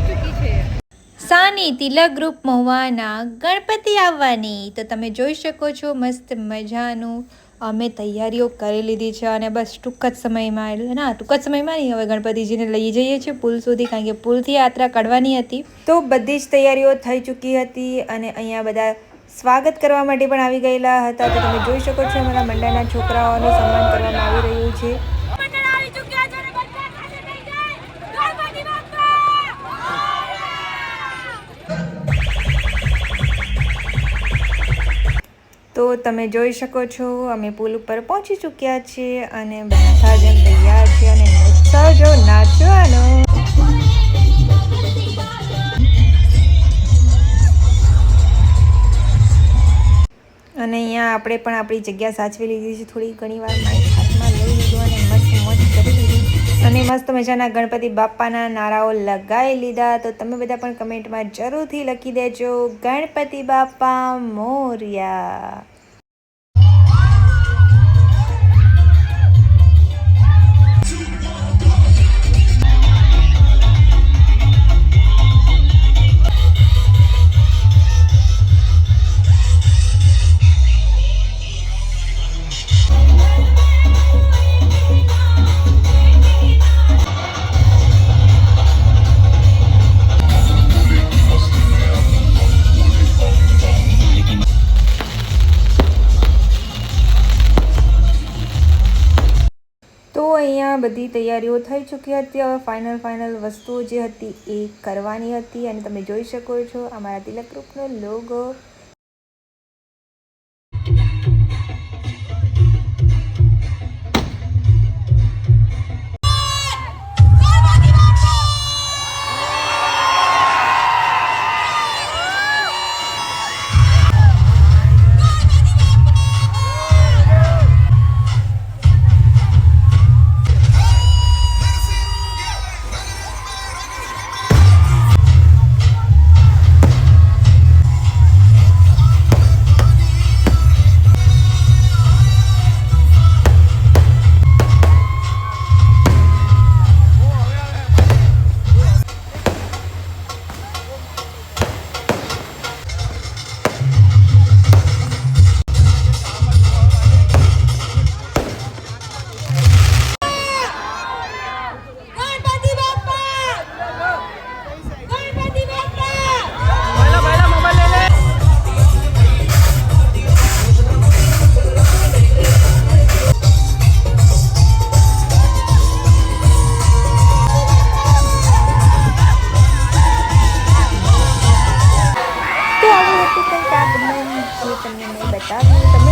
થઈ ચૂકી છે। સાની તિલક ગ્રુપ મહુવાના ગણપતિ આવવાની તો તમે જોઈ શકો છો મસ્ત મજાનું અમે તૈયારીઓ કરી લીધી છે અને બસ ટૂંક જ સમયમાં નહીં, હવે ગણપતિજીને લઈ જઈએ છીએ પુલ સુધી, કારણ કે પુલથી યાત્રા કાઢવાની હતી। તો બધી જ તૈયારીઓ થઈ ચૂકી હતી અને અહીંયા બધા સ્વાગત કરવા માટે પણ આવી ગયેલા હતા। તો તમે જોઈ શકો છો અમારા મંડળના છોકરાઓનું સન્માન કરવામાં આવી રહ્યું છે। તો તમે જોઈ શકો છો અમે પુલ ઉપર પહોંચી ચૂક્યા છીએ અને બધા જણ તૈયાર છે અને નચાવજો, નાચવાનો। અને અહીંયા આપણે પણ આપણી જગ્યા સાચવી લીધી છે, થોડી ઘણી વાર માઇક હાથમાં લઈ લીધું અને મસ્ત મોજ કરી લીધી અને મસ્ત મજાના ગણપતિ બાપાના નારાઓ લગાવી લીધા। તો તમે બધા પણ કમેન્ટમાં જરૂરથી લખી દેજો ગણપતિ બાપા મોર્યા। તો અહીંયા બધી તૈયારીઓ થઈ ચૂકી હતી, હવે ફાઇનલ વસ્તુઓ જે હતી એ કરવાની હતી અને તમે જોઈ શકો છો અમારા તિલક ગ્રુપનો લોગો। તમને મેં બતાવ્યું,